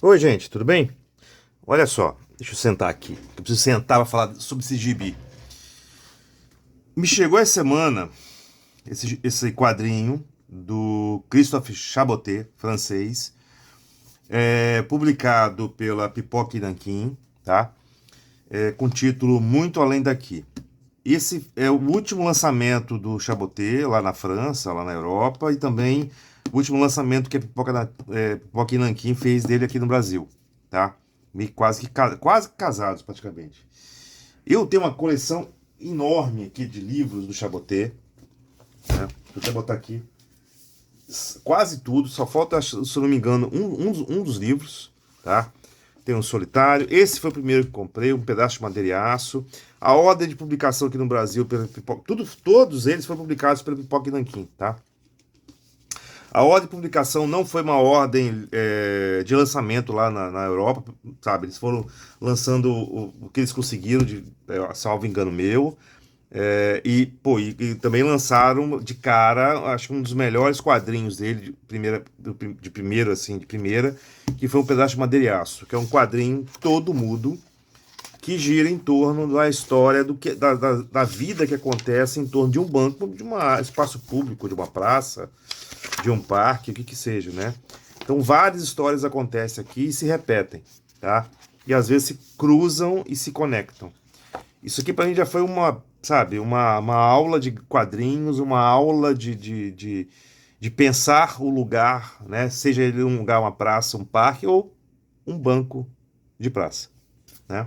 Oi, gente, tudo bem? Olha só, deixa eu sentar aqui. Eu preciso sentar para falar sobre esse gibi. Me chegou essa semana esse quadrinho do Christophe Chaboté, francês, publicado pela Pipoca e Nanquim, tá? Com o título Muito Além Daqui. Esse é o último lançamento do Chaboté lá na França, lá na Europa, e também o último lançamento que a Pipoca e Nanquim fez dele aqui no Brasil, tá? Quase casados, praticamente. Eu tenho uma coleção enorme aqui de livros do Chaboté, né? Vou até botar aqui quase tudo, só falta, se eu não me engano, um dos livros, tá? Tem um solitário. Esse foi o primeiro que comprei, um pedaço de madeira e aço. A ordem de publicação aqui no Brasil, pela Pipoca, todos eles foram publicados pela Pipoca e Nanquim, tá? A ordem de publicação não foi uma ordem de lançamento lá na Europa, sabe? Eles foram lançando o que eles conseguiram, salvo engano meu. E também lançaram de cara, acho que um dos melhores quadrinhos dele, de primeira, que foi um pedaço de madeira e aço, que é um quadrinho todo mudo, que gira em torno da história da vida que acontece em torno de um banco, de um espaço público, de uma praça, de um parque, o que que seja, né? Então várias histórias acontecem aqui e se repetem, tá? E às vezes se cruzam e se conectam. Isso aqui pra gente já foi uma aula de quadrinhos, uma aula de pensar o lugar, né? Seja ele um lugar, uma praça, um parque ou um banco de praça, né?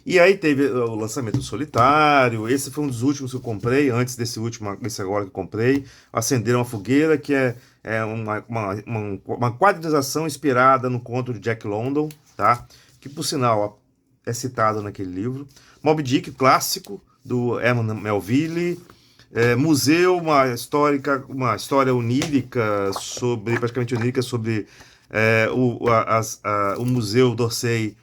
E aí teve o lançamento do Solitário. Esse foi um dos últimos que eu comprei, antes desse último, esse agora que eu comprei. Acenderam uma Fogueira, que é uma quadrinização inspirada no conto de Jack London, tá? Que, por sinal, é citado naquele livro. Moby Dick, clássico, do Herman Melville. Museu, uma história onírica, praticamente onírica, sobre o Museu d'Orsay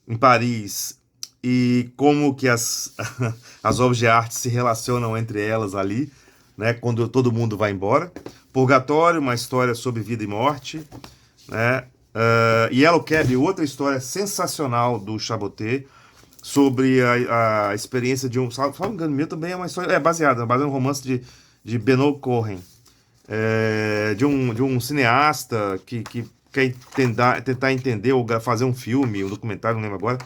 em Paris e como que as obras de arte se relacionam entre elas ali, né, quando todo mundo vai embora. Purgatório, uma história sobre vida e morte, né? Yellow Cab, outra história sensacional do Chaboté, sobre a experiência de um. Se não me engano, meu também é uma história. Baseada no romance de Benoît Cohen, de um cineasta que quer tentar entender ou fazer um filme, um documentário, não lembro agora,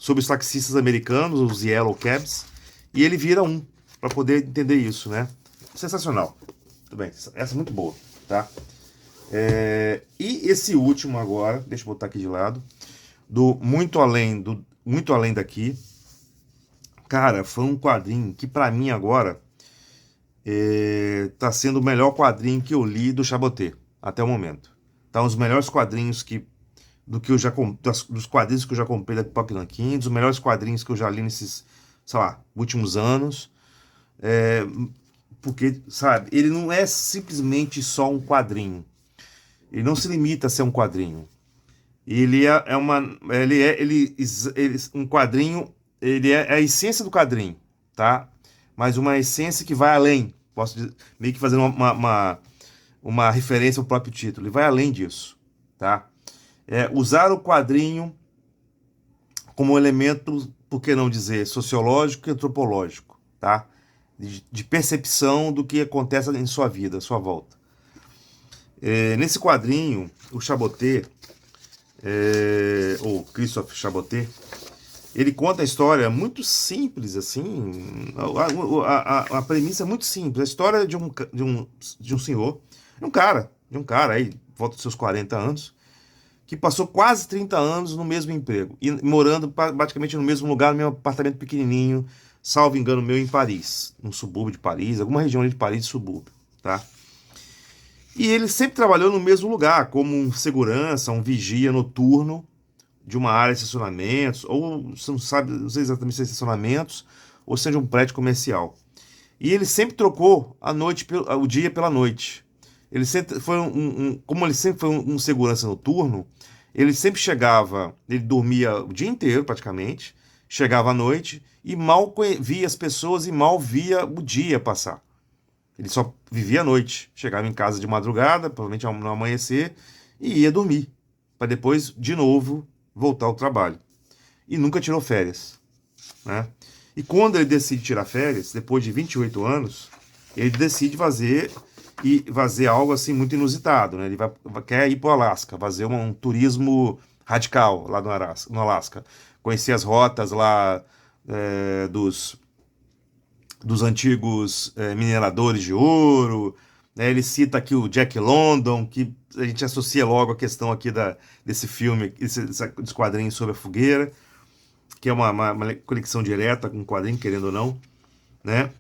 sobre os taxistas americanos, os Yellow Cabs, e ele vira um, para poder entender isso, né? Sensacional. Tudo bem, essa é muito boa, tá? E esse último agora, deixa eu botar aqui de lado, do Muito Além Daqui. Cara, foi um quadrinho que pra mim agora tá sendo o melhor quadrinho que eu li do Chaboté até o momento. Tá um dos melhores quadrinhos dos quadrinhos que eu já comprei da Pipoca Nanquim, dos melhores quadrinhos que eu já li nesses, sei lá, últimos anos. É, Porque, sabe, ele não é simplesmente só um quadrinho. Ele não se limita a ser um quadrinho. Ele é uma. Um quadrinho. Ele é a essência do quadrinho, tá? Mas uma essência que vai além. Posso dizer, meio que fazendo uma referência ao próprio título. Ele vai além disso, tá? Usar o quadrinho como elemento, por que não dizer, sociológico e antropológico, tá? De percepção do que acontece em sua vida, à sua volta. Nesse quadrinho, o Chaboté, ou Christophe Chaboté, ele conta a história muito simples, assim. A premissa é muito simples. A história de um senhor, de um cara aí, volta dos seus 40 anos, que passou quase 30 anos no mesmo emprego, e morando praticamente no mesmo lugar, no mesmo apartamento pequenininho, salvo engano meu, em Paris, num subúrbio de Paris, alguma região ali de Paris, subúrbio, tá? E ele sempre trabalhou no mesmo lugar, como um segurança, um vigia noturno de uma área de estacionamentos, ou você não sabe, não sei exatamente se é estacionamentos, ou seja, um prédio comercial. E ele sempre trocou o dia pela noite. Ele sempre foi como ele sempre foi um segurança noturno, ele sempre chegava, ele dormia o dia inteiro praticamente, chegava à noite e mal via as pessoas e mal via o dia passar. Ele só vivia à noite, chegava em casa de madrugada, provavelmente no amanhecer, e ia dormir, para depois, de novo, voltar ao trabalho. E nunca tirou férias, né? E quando ele decide tirar férias, depois de 28 anos, ele decide fazer algo assim muito inusitado, né? Ele quer ir para o Alasca, fazer um turismo radical lá no Alasca. Conhecer as rotas lá dos antigos mineradores de ouro, né? Ele cita aqui o Jack London, que a gente associa logo a questão aqui desse filme, desse quadrinho sobre a fogueira, que é uma conexão direta com o quadrinho, querendo ou não, né?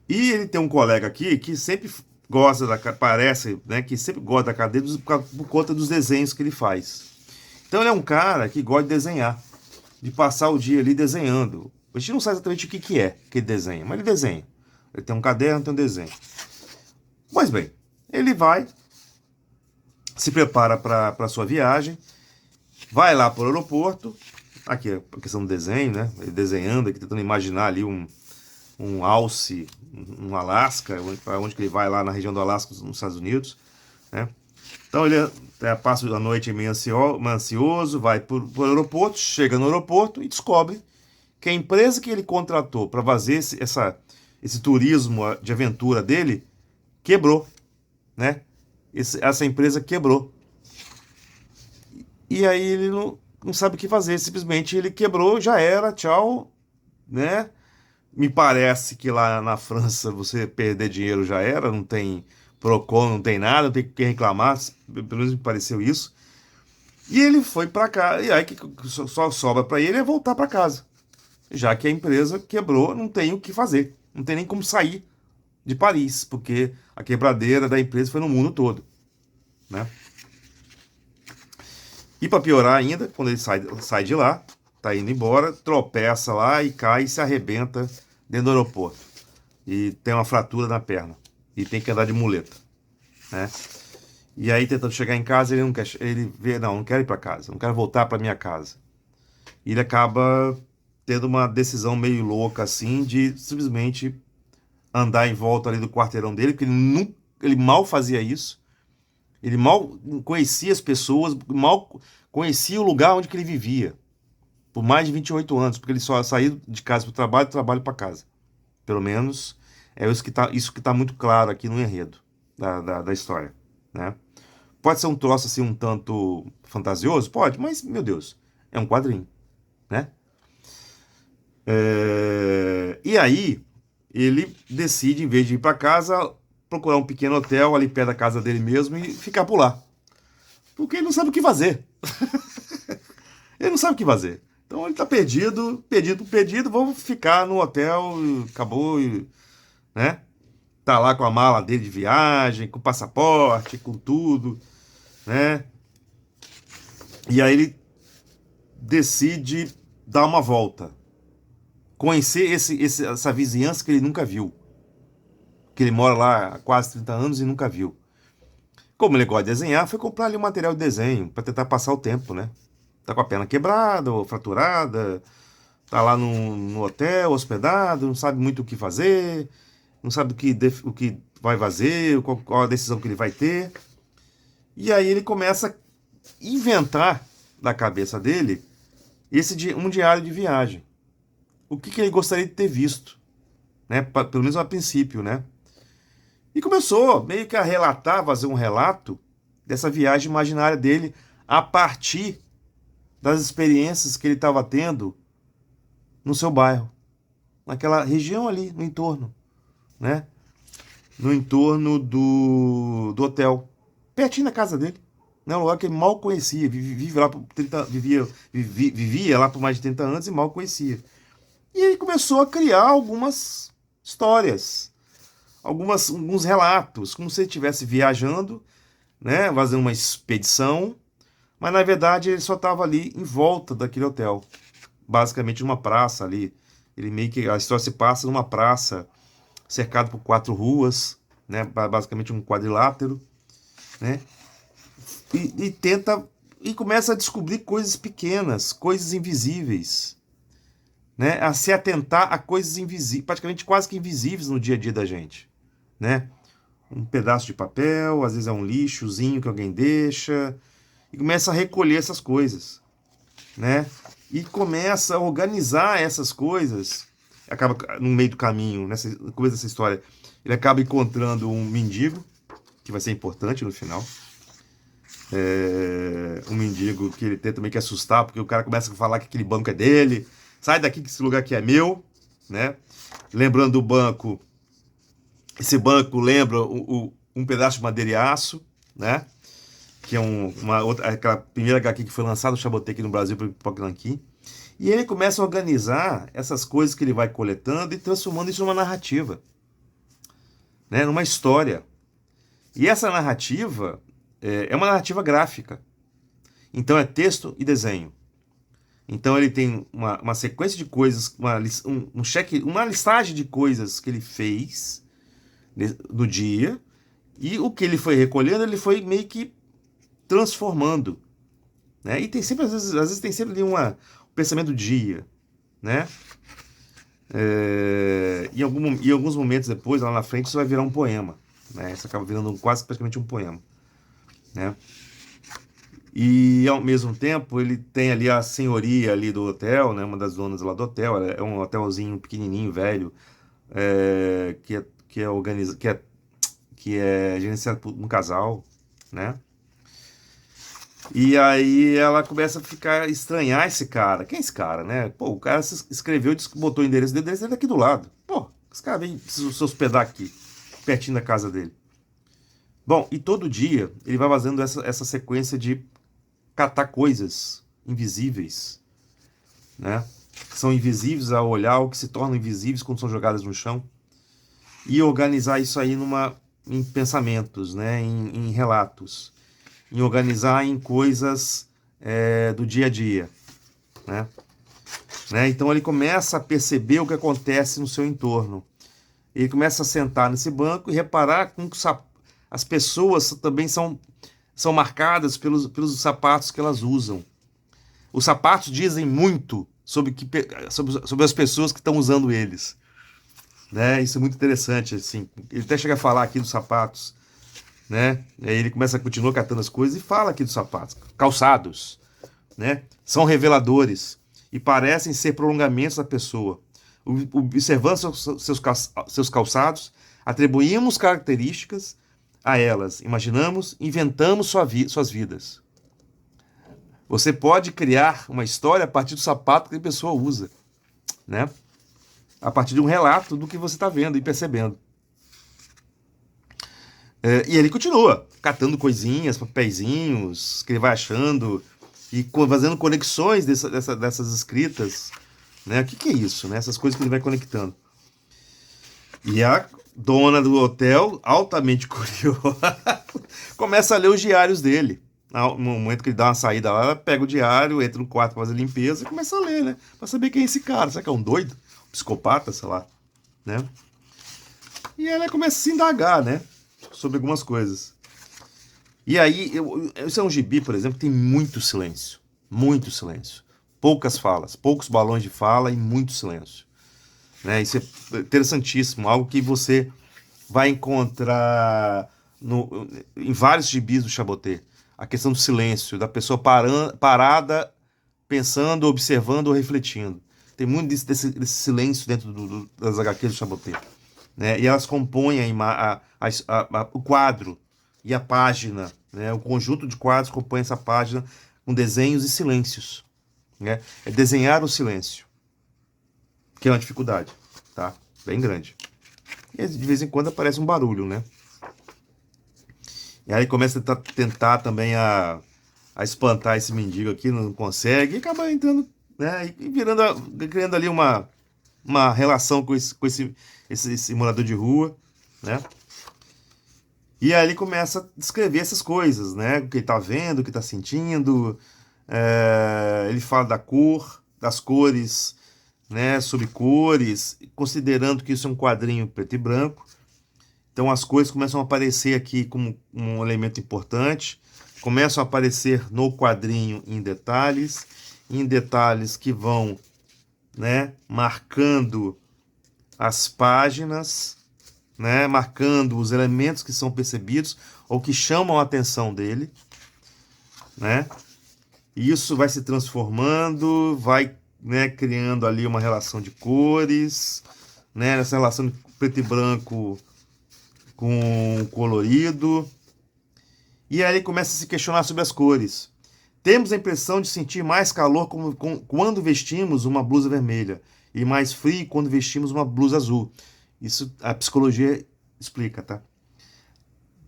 E ele tem um colega aqui que sempre gosta parece, né, que sempre gosta da cara dele por conta dos desenhos que ele faz. Então ele é um cara que gosta de desenhar, de passar o dia ali desenhando. A gente não sabe exatamente o que é que ele desenha, mas ele desenha. Ele tem um caderno, tem um desenho. Pois bem, ele vai, se prepara para a sua viagem, vai lá para o aeroporto. Aqui é a questão do desenho, né? Ele desenhando, aqui, tentando imaginar ali um alce, um Alasca, onde que ele vai lá na região do Alasca, nos Estados Unidos, né? Então ele passa a noite meio ansioso, vai para o aeroporto, chega no aeroporto e descobre que a empresa que ele contratou para fazer esse turismo de aventura dele quebrou, né? Essa empresa quebrou. E aí ele não sabe o que fazer, simplesmente ele quebrou, já era, tchau, né? Me parece que lá na França você perder dinheiro já era, não tem Procon, não tem nada, não tem o que reclamar, pelo menos me pareceu isso. E ele foi para cá, e aí que só sobra para ele é voltar para casa, já que a empresa quebrou, não tem o que fazer, não tem nem como sair de Paris, porque a quebradeira da empresa foi no mundo todo, né? E para piorar ainda, quando ele sai de lá, tá indo embora, tropeça lá e cai e se arrebenta dentro do aeroporto. E tem uma fratura na perna. E tem que andar de muleta, né? E aí, tentando chegar em casa, ele não quer. Ele vê, não quero ir para casa, não quero voltar para minha casa. E ele acaba tendo uma decisão meio louca, assim, de simplesmente andar em volta ali do quarteirão dele, porque ele mal fazia isso. Ele mal conhecia as pessoas, mal conhecia o lugar onde que ele vivia. Por mais de 28 anos, porque ele só saiu de casa para o trabalho, do trabalho para casa. Pelo menos é isso que tá muito claro aqui no enredo da história, né? Pode ser um troço assim um tanto fantasioso? Pode, mas, meu Deus, é um quadrinho, né? E aí, ele decide, em vez de ir para casa, procurar um pequeno hotel ali perto da casa dele mesmo e ficar por lá. Porque ele não sabe o que fazer. Ele não sabe o que fazer. Então ele tá perdido, perdido, vamos ficar no hotel, acabou, né? Tá lá com a mala dele de viagem, com o passaporte, com tudo, né? E aí ele decide dar uma volta. Conhecer essa vizinhança que ele nunca viu. Que ele mora lá há quase 30 anos e nunca viu. Como ele gosta de desenhar, foi comprar ali um material de desenho para tentar passar o tempo, né? Tá com a perna quebrada ou fraturada, tá lá no hotel, hospedado, não sabe muito o que fazer, não sabe o que vai fazer, qual a decisão que ele vai ter. E aí ele começa a inventar da cabeça dele um diário de viagem. O que ele gostaria de ter visto, né? Pelo menos a princípio, né? E começou meio que a relatar, fazer um relato dessa viagem imaginária dele a partir das experiências que ele estava tendo no seu bairro, naquela região ali, no entorno, né? No entorno do hotel, pertinho da casa dele, né? Um lugar que ele mal conhecia, vivia lá por mais de 30 anos e mal conhecia. E ele começou a criar algumas histórias, alguns relatos, como se ele estivesse viajando, né? Fazendo uma expedição, mas na verdade ele só estava ali em volta daquele hotel, basicamente numa praça ali. Ele meio que a história se passa numa praça cercado por 4 ruas, né? Basicamente um quadrilátero, né? E tenta e começa a descobrir coisas pequenas, coisas invisíveis, né? A se atentar a coisas invisíveis, praticamente quase que invisíveis no dia a dia da gente, né? Um pedaço de papel, às vezes é um lixozinho que alguém deixa. e começa a recolher essas coisas, né? E começa a organizar essas coisas. Acaba no meio do caminho, no começo dessa história, ele acaba encontrando um mendigo, que vai ser importante no final. Um mendigo que ele tenta também que assustar, porque o cara começa a falar que aquele banco é dele. Sai daqui que esse lugar aqui é meu, né? Lembrando do banco, esse banco lembra um pedaço de madeira e aço, né? Que é aquela primeira HQ que foi lançada, o Chabotê aqui no Brasil, pelo Pipoca Nanquim. E ele começa a organizar essas coisas que ele vai coletando e transformando isso numa narrativa, né? Numa história. E essa narrativa é uma narrativa gráfica. Então é texto e desenho. Então ele tem uma sequência de coisas, uma listagem de coisas que ele fez no dia, e o que ele foi recolhendo, ele foi meio que transformando, né? E tem sempre, às vezes tem sempre ali um pensamento do dia, né? Em alguns momentos depois, lá na frente, isso vai virar um poema, né? Isso acaba virando quase praticamente um poema, né? E ao mesmo tempo ele tem ali a senhoria ali do hotel, né? Uma das donas lá do hotel, é um hotelzinho pequenininho, velho, que é gerenciado por um casal, né? E aí ela começa a estranhar esse cara. Quem é esse cara, né? Pô, o cara escreveu, botou o endereço dele aqui do lado. Pô, esse cara vem se hospedar aqui, pertinho da casa dele. Bom, e todo dia ele vai fazendo essa sequência de catar coisas invisíveis, né? Que são invisíveis ao olhar, ou que se tornam invisíveis quando são jogadas no chão, e organizar isso aí em pensamentos, né? Em relatos, em organizar em coisas do dia a dia, né? Então ele começa a perceber o que acontece no seu entorno. Ele começa a sentar nesse banco e reparar como as pessoas também são marcadas pelos sapatos que elas usam. Os sapatos dizem muito sobre as pessoas que estão usando eles, né? Isso é muito interessante, assim. Ele até chega a falar aqui dos sapatos, né? Aí ele continua catando as coisas e fala aqui dos sapatos. Calçados, né? São reveladores e parecem ser prolongamentos da pessoa. Observando seus calçados, atribuímos características a elas, imaginamos, inventamos suas vidas. Você pode criar uma história a partir do sapato que a pessoa usa, né? A partir de um relato do que você está vendo e percebendo. E ele continua catando coisinhas, papeizinhos que ele vai achando e fazendo conexões dessas escritas, né? O que é isso, né? Essas coisas que ele vai conectando. E a dona do hotel, altamente curiosa, começa a ler os diários dele. No momento que ele dá uma saída lá, ela pega o diário, entra no quarto pra fazer limpeza e começa a ler, né? Pra saber quem é esse cara. Será que é um doido? Um psicopata, sei lá, né? E ela começa a se indagar, né? Sobre algumas coisas. E aí, esse é um gibi, por exemplo, que tem muito silêncio. Muito silêncio. Poucas falas, poucos balões de fala e muito silêncio. Né? Isso é interessantíssimo, algo que você vai encontrar em vários gibis do Chabotê. A questão do silêncio, da pessoa parada, pensando, observando ou refletindo. Tem muito desse silêncio dentro das HQs do Chabotê. Né? E elas compõem o quadro e a página. Né? O conjunto de quadros compõe essa página com desenhos e silêncios. Né? É desenhar o silêncio, que é uma dificuldade, tá? Bem grande. E de vez em quando aparece um barulho, né? E aí começa a tentar também a espantar esse mendigo aqui, não consegue, e acaba entrando, né? E criando ali uma relação com esse morador de rua, né? E aí ele começa a descrever essas coisas, né? O que ele tá vendo, o que tá sentindo. Ele fala das cores, né, sobre cores, considerando que isso é um quadrinho preto e branco. Então as cores começam a aparecer aqui como um elemento importante, começam a aparecer no quadrinho em detalhes que vão, né, marcando as páginas, né, marcando os elementos que são percebidos ou que chamam a atenção dele. né? E isso vai se transformando, vai, né, criando ali uma relação de cores, né? Essa relação de preto e branco com colorido. E aí ele começa a se questionar sobre as cores. Temos a impressão de sentir mais calor quando vestimos uma blusa vermelha e mais frio quando vestimos uma blusa azul. Isso a psicologia explica, tá?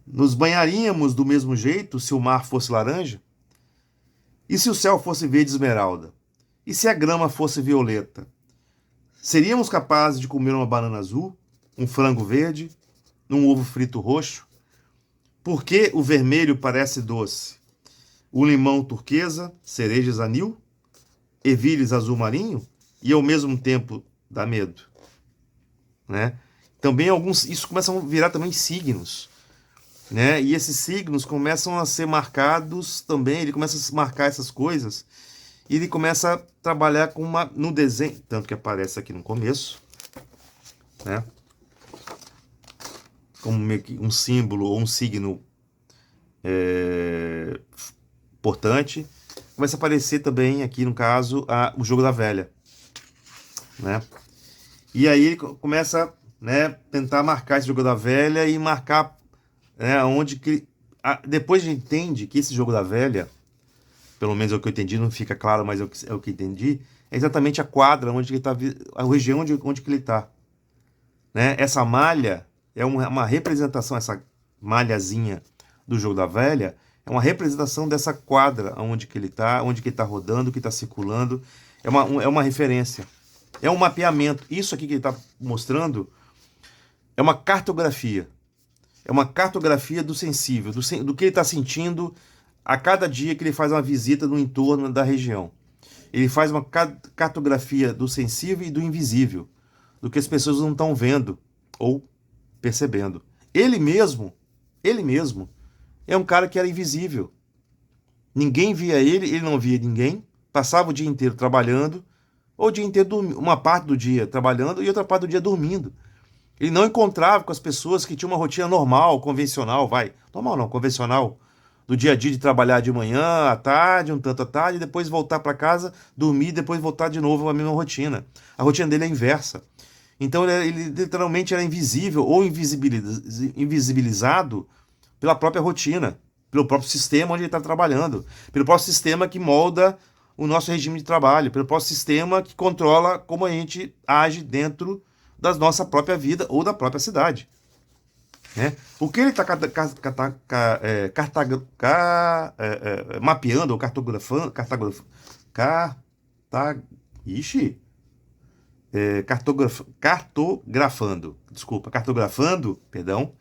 Nos banharíamos do mesmo jeito se o mar fosse laranja? E se o céu fosse verde esmeralda? E se a grama fosse violeta? Seríamos capazes de comer uma banana azul, um frango verde, um ovo frito roxo? Por que o vermelho parece doce? O limão turquesa, cerejas anil, ervilhas azul marinho e ao mesmo tempo dá medo, né? Também isso começa a virar também signos, né? E esses signos começam a ser marcados também, ele começa a marcar essas coisas e ele começa a trabalhar com no desenho, tanto que aparece aqui no começo, né? Como meio que um símbolo ou um signo importante. Começa a aparecer também aqui no caso o jogo da velha, né? E aí ele começa, né, tentar marcar esse jogo da velha e marcar, né, onde que depois a gente entende que esse jogo da velha, pelo menos é o que eu entendi, não fica claro, mas é o que entendi, é exatamente a quadra onde ele está, a região onde que ele está, né? Essa malha é uma representação, essa malhazinha do jogo da velha é uma representação dessa quadra onde que ele está, onde que ele está rodando, que está circulando, é uma referência, é um mapeamento. Isso aqui que ele está mostrando é uma cartografia. É uma cartografia do sensível, do que ele está sentindo a cada dia que ele faz uma visita no entorno da região. Ele faz uma cartografia do sensível e do invisível, do que as pessoas não estão vendo ou percebendo. Ele mesmo é um cara que era invisível. Ninguém via ele, ele não via ninguém, passava o dia inteiro trabalhando, ou o dia inteiro uma parte do dia trabalhando e outra parte do dia dormindo. Ele não encontrava com as pessoas que tinham uma rotina normal, convencional, normal não, convencional, do dia a dia de trabalhar de manhã, à tarde, um tanto à tarde, depois voltar para casa, dormir, depois voltar de novo à mesma rotina. A rotina dele é inversa. Então ele literalmente era invisível ou invisibilizado pela própria rotina, pelo próprio sistema onde ele está trabalhando, pelo próprio sistema que molda o nosso regime de trabalho, pelo próprio sistema que controla como a gente age dentro da nossa própria vida ou da própria cidade, né? O que ele está mapeando ou cartografando, perdão,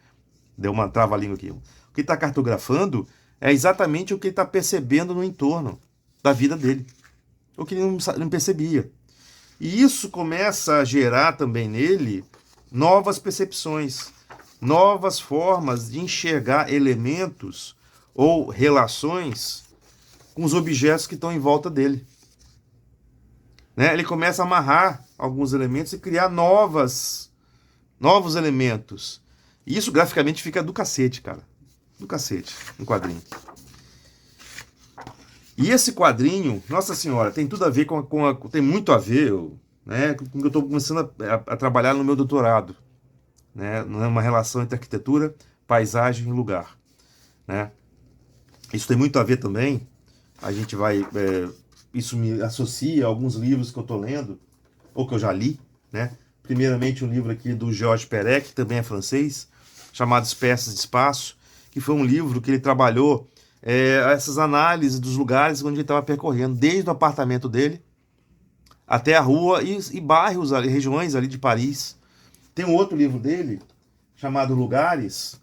deu uma trava-língua aqui. O que está cartografando é exatamente o que ele está percebendo no entorno da vida dele, o que ele não percebia. E isso começa a gerar também nele novas percepções, novas formas de enxergar elementos ou relações com os objetos que estão em volta dele, né? Ele começa a amarrar alguns elementos e criar novos elementos. E isso graficamente fica do cacete, cara. Do cacete, um quadrinho. E esse quadrinho, Nossa Senhora, tem tudo a ver tem muito a ver, né, com o que eu estou começando a trabalhar no meu doutorado, né, numa relação entre arquitetura, paisagem e lugar, né. Isso tem muito a ver também, a gente vai, isso me associa a alguns livros que eu estou lendo, ou que eu já li, né. Primeiramente um livro aqui do Georges Perec, que também é francês, chamado Espécies de Espaço, que foi um livro que ele trabalhou essas análises dos lugares onde ele estava percorrendo, desde o apartamento dele até a rua e bairros, ali, regiões ali de Paris. Tem um outro livro dele, chamado Lugares,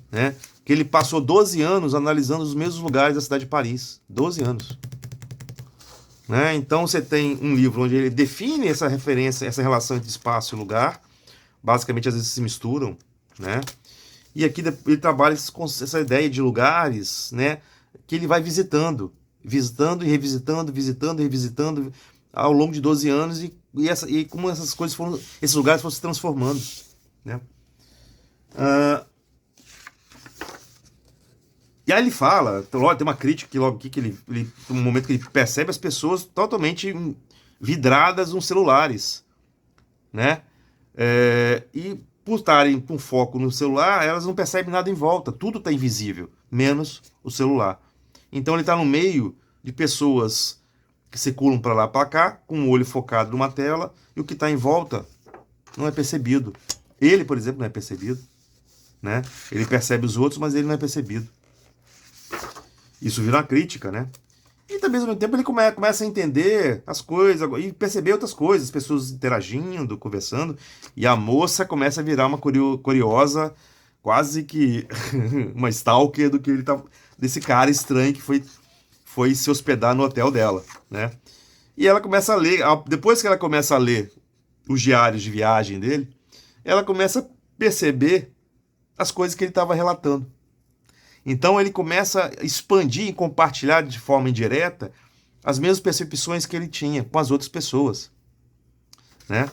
né, que ele passou 12 anos analisando os mesmos lugares da cidade de Paris. 12 anos. Né? Então você tem um livro onde ele define essa referência, essa relação entre espaço e lugar. Basicamente, às vezes se misturam, né? E aqui ele trabalha com essa ideia de lugares, né, que ele vai visitando e revisitando, visitando e revisitando ao longo de 12 anos e como esses lugares foram se transformando, né? E aí ele fala, então, logo, tem uma crítica que logo aqui, que no momento que ele percebe as pessoas totalmente vidradas nos celulares, né? E por estarem com foco no celular, elas não percebem nada em volta, tudo está invisível, menos o celular. Então ele está no meio de pessoas que circulam para lá para cá, com o olho focado numa tela, e o que está em volta não é percebido. Ele, por exemplo, não é percebido, né? Ele percebe os outros, mas ele não é percebido. Isso vira uma crítica, né? E também, ao mesmo tempo, ele começa a entender as coisas e perceber outras coisas, as pessoas interagindo, conversando, e a moça começa a virar uma curiosa, quase que uma stalker do que ele tá, desse cara estranho que foi se hospedar no hotel dela, né? E ela começa a ler, depois que ela começa a ler os diários de viagem dele, ela começa a perceber as coisas que ele estava relatando. Então ele começa a expandir e compartilhar de forma indireta as mesmas percepções que ele tinha com as outras pessoas, né?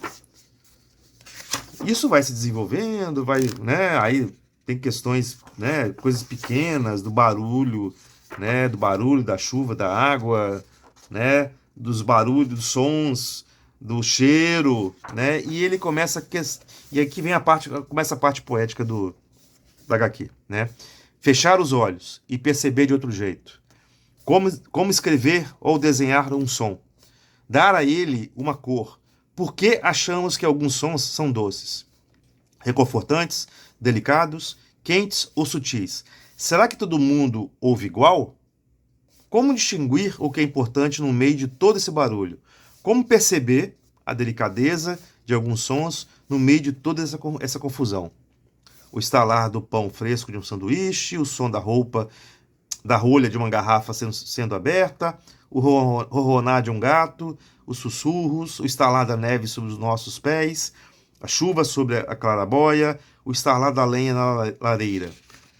Isso vai se desenvolvendo, vai, né? Aí tem questões, né? Coisas pequenas do barulho, né? Do barulho da chuva, da água, né? Dos barulhos, dos sons, do cheiro, né? E ele começa e aqui vem começa a parte poética da HQ, né? Fechar os olhos e perceber de outro jeito. Como escrever ou desenhar um som. Dar a ele uma cor. Por que achamos que alguns sons são doces? Reconfortantes, delicados, quentes ou sutis? Será que todo mundo ouve igual? Como distinguir o que é importante no meio de todo esse barulho? Como perceber a delicadeza de alguns sons no meio de toda essa confusão? O estalar do pão fresco de um sanduíche, o som da rolha de uma garrafa sendo aberta, o ronronar de um gato, os sussurros, o estalar da neve sobre os nossos pés, a chuva sobre a clarabóia, o estalar da lenha na lareira.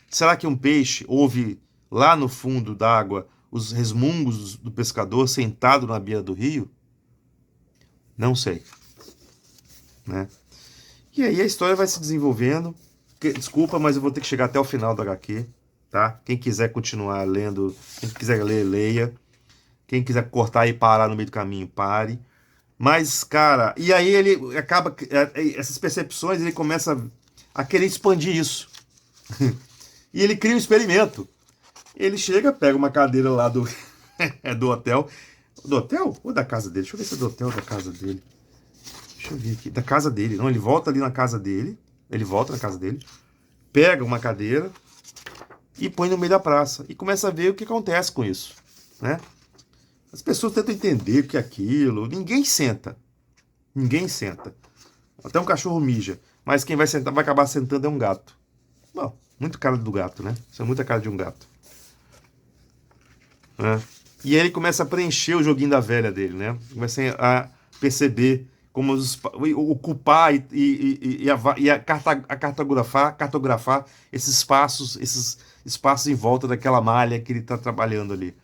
Será que um peixe ouve lá no fundo d'água os resmungos do pescador sentado na beira do rio? Não sei, né? E aí a história vai se desenvolvendo. Desculpa, mas eu vou ter que chegar até o final do HQ, tá? Quem quiser continuar lendo, quem quiser ler, leia. Quem quiser cortar e parar no meio do caminho, pare. Mas, cara, e aí ele acaba, essas percepções, ele começa a querer expandir isso. E ele cria um experimento. Ele chega, pega uma cadeira lá do hotel. Do hotel? Ou da casa dele? Deixa eu ver se é do hotel ou da casa dele. Deixa eu ver aqui. Da casa dele. Não, ele volta ali na casa dele. Ele volta na casa dele. Pega uma cadeira e põe no meio da praça. E começa a ver o que acontece com isso, né? As pessoas tentam entender o que é aquilo. Ninguém senta. Ninguém senta. Até um cachorro mija. Mas quem vai sentar, vai acabar sentando é um gato. Bom, muito cara do gato, né? Isso é muita cara de um gato. Né? E aí ele começa a preencher o joguinho da velha dele, né? Começa a perceber como ocupar e cartografar esses espaços em volta daquela malha que ele está trabalhando ali,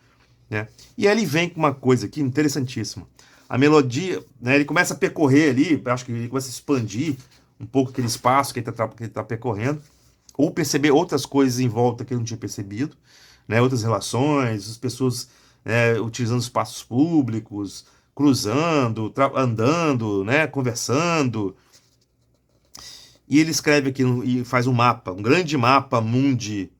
né? E aí ele vem com uma coisa aqui interessantíssima. A melodia, né, ele começa a percorrer ali, acho que ele começa a expandir um pouco aquele espaço que ele está percorrendo, ou perceber outras coisas em volta que ele não tinha percebido, né, outras relações, as pessoas utilizando espaços públicos, cruzando, andando, né, conversando. E ele escreve aqui e faz um mapa, um grande mapa mundi,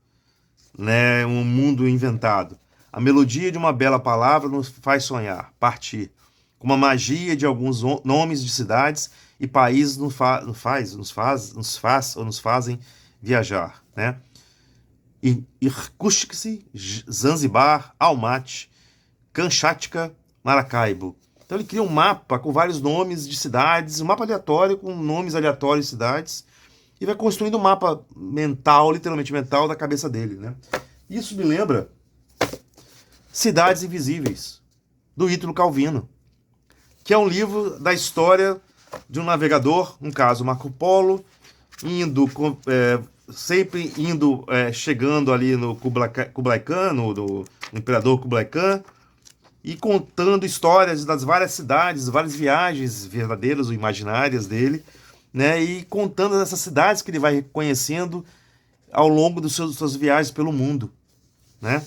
né, um mundo inventado. A melodia de uma bela palavra nos faz sonhar, partir. Como a magia de alguns nomes de cidades e países nos fazem viajar, né? Irkutsk, Zanzibar, Almaty, Kamchatka, Maracaibo. Então ele cria um mapa com vários nomes de cidades, um mapa aleatório com nomes aleatórios de cidades, e vai construindo um mapa mental, literalmente mental, da cabeça dele, né? Isso me lembra Cidades Invisíveis, do Ítalo Calvino, que é um livro da história de um navegador, no caso Marco Polo, chegando ali no Kublai Khan, no imperador Kublai Khan, e contando histórias das várias cidades, várias viagens verdadeiras ou imaginárias dele, né? E contando essas cidades que ele vai conhecendo ao longo das suas viagens pelo mundo. né?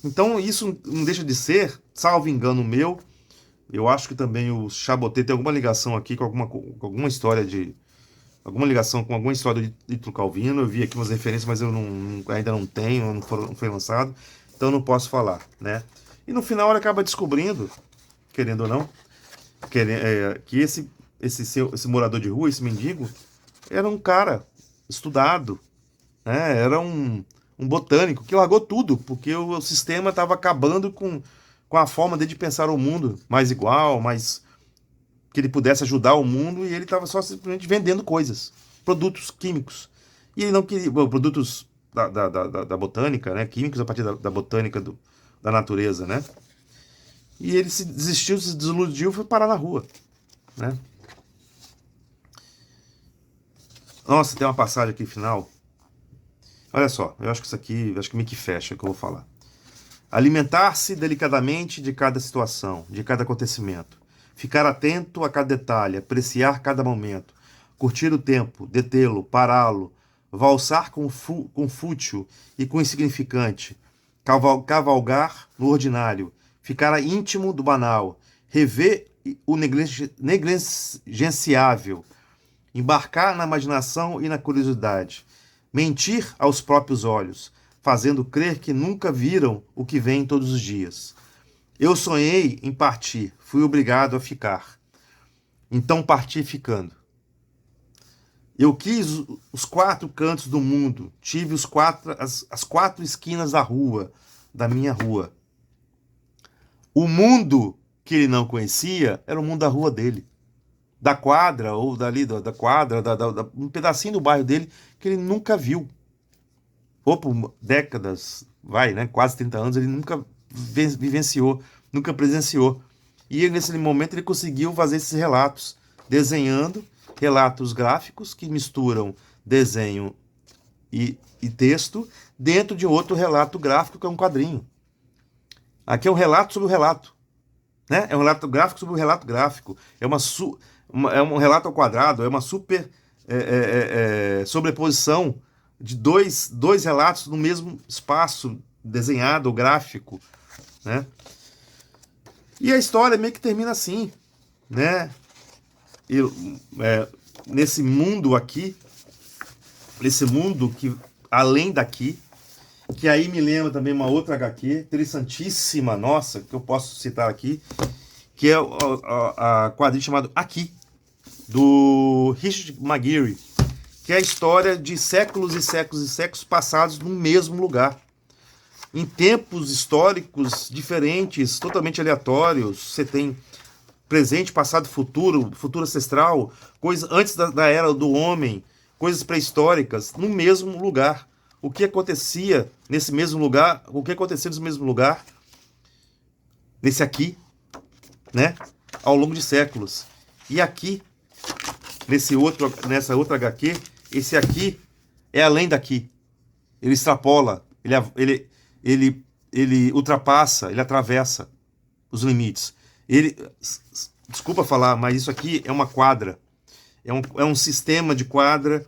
Então isso não deixa de ser, salvo engano meu, eu acho que também o Chaboté tem alguma ligação aqui com alguma história de... Alguma ligação com alguma história de Ítalo Calvino. Eu vi aqui umas referências, mas eu ainda não tenho, não foi lançado, então eu não posso falar, né? E no final ele acaba descobrindo, querendo ou não, que esse morador de rua, esse mendigo, era um cara estudado, né? Era um botânico que largou tudo, porque o sistema estava acabando com a forma dele de pensar o mundo mais igual, mais que ele pudesse ajudar o mundo, e ele estava só simplesmente vendendo coisas, produtos químicos. E ele não queria, produtos da botânica, né? Químicos a partir da botânica da natureza, né? E ele se desistiu, se desiludiu e foi parar na rua, né? Nossa, tem uma passagem aqui final. Olha só, eu acho que isso aqui, acho que meio que fecha o que eu vou falar. Alimentar-se delicadamente de cada situação, de cada acontecimento. Ficar atento a cada detalhe, apreciar cada momento. Curtir o tempo, detê-lo, pará-lo. Valsar com o fútil e com o insignificante. Cavalgar no ordinário. Ficar íntimo do banal. Rever o negligenciável. Embarcar na imaginação e na curiosidade. Mentir aos próprios olhos, fazendo crer que nunca viram o que vem todos os dias. Eu sonhei em partir, fui obrigado a ficar. Então parti ficando. Eu quis os 4 cantos do mundo, tive as 4 esquinas da minha rua. O mundo que ele não conhecia era o mundo da rua dele. Da quadra, ou dali da quadra, um pedacinho do bairro dele que ele nunca viu. Ou por décadas, né, quase 30 anos, ele nunca vivenciou, nunca presenciou. E nesse momento ele conseguiu fazer esses relatos, desenhando relatos gráficos que misturam desenho e texto dentro de outro relato gráfico que é um quadrinho. Aqui é um relato sobre o relato, né? É um relato gráfico sobre o relato gráfico. É um relato ao quadrado, é uma super sobreposição de dois relatos no mesmo espaço desenhado ou gráfico, né? E a história meio que termina assim, né? Nesse mundo aqui, nesse mundo que além daqui, que aí me lembra também uma outra HQ interessantíssima, nossa, que eu posso citar aqui, que é a quadrinho chamado Aqui, do Richard McGeary, que é a história de séculos e séculos e séculos passados no mesmo lugar, em tempos históricos diferentes, totalmente aleatórios. Você tem presente, passado, futuro ancestral, coisas antes da era do homem, coisas pré-históricas, no mesmo lugar. O que acontecia nesse mesmo lugar, nesse aqui, né, ao longo de séculos. E aqui, nessa outra HQ, esse aqui é além daqui. Ele extrapola, ele ultrapassa, ele atravessa os limites. Desculpa falar, mas isso aqui é uma quadra. É um sistema de quadra,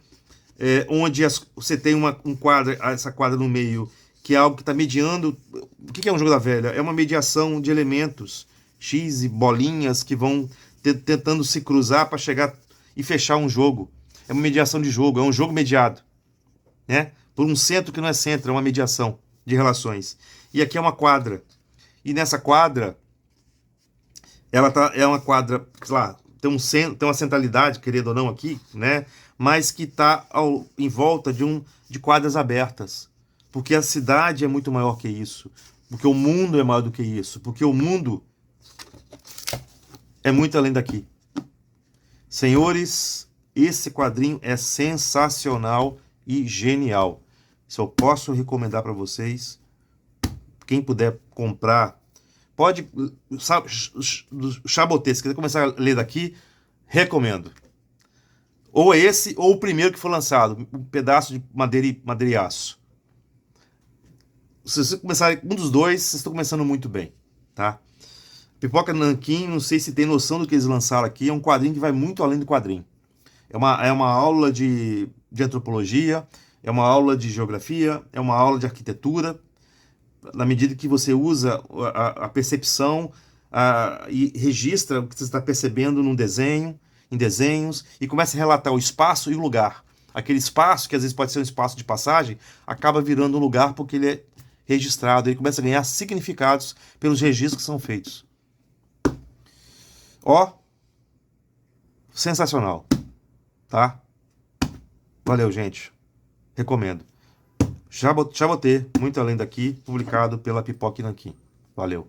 onde você tem essa quadra no meio, que é algo que está mediando. O que é um jogo da velha? É uma mediação de elementos X e bolinhas que vão tentando se cruzar para chegar e fechar um jogo. É uma mediação de jogo, é um jogo mediado, né? Por um centro que não é centro, é uma mediação de relações. E aqui é uma quadra. E nessa quadra, é uma quadra, sei lá, tem uma centralidade, querendo ou não, aqui, né? Mas que está em volta de quadras abertas. Porque a cidade é muito maior que isso. Porque o mundo é maior do que isso. Porque o mundo é muito além daqui. Senhores, esse quadrinho é sensacional e genial. Se eu posso recomendar para vocês, quem puder comprar, pode, sabe, o Chaboté, se quiser começar a ler daqui, recomendo. Ou esse, ou o primeiro que foi lançado, um pedaço de madeira e aço. Se você começar um dos dois, vocês estão começando muito bem, tá? Pipoca Nanquim, não sei se tem noção do que eles lançaram aqui, é um quadrinho que vai muito além do quadrinho. É uma aula de antropologia, é uma aula de geografia, é uma aula de arquitetura, na medida que você usa a percepção e registra o que você está percebendo num desenho, em desenhos, e começa a relatar o espaço e o lugar. Aquele espaço, que às vezes pode ser um espaço de passagem, acaba virando um lugar porque ele é registrado, ele começa a ganhar significados pelos registros que são feitos. Ó, sensacional, tá? Valeu, gente. Recomendo. Chabotê, Muito Além Daqui, publicado pela Pipoca e Nanquim. Valeu.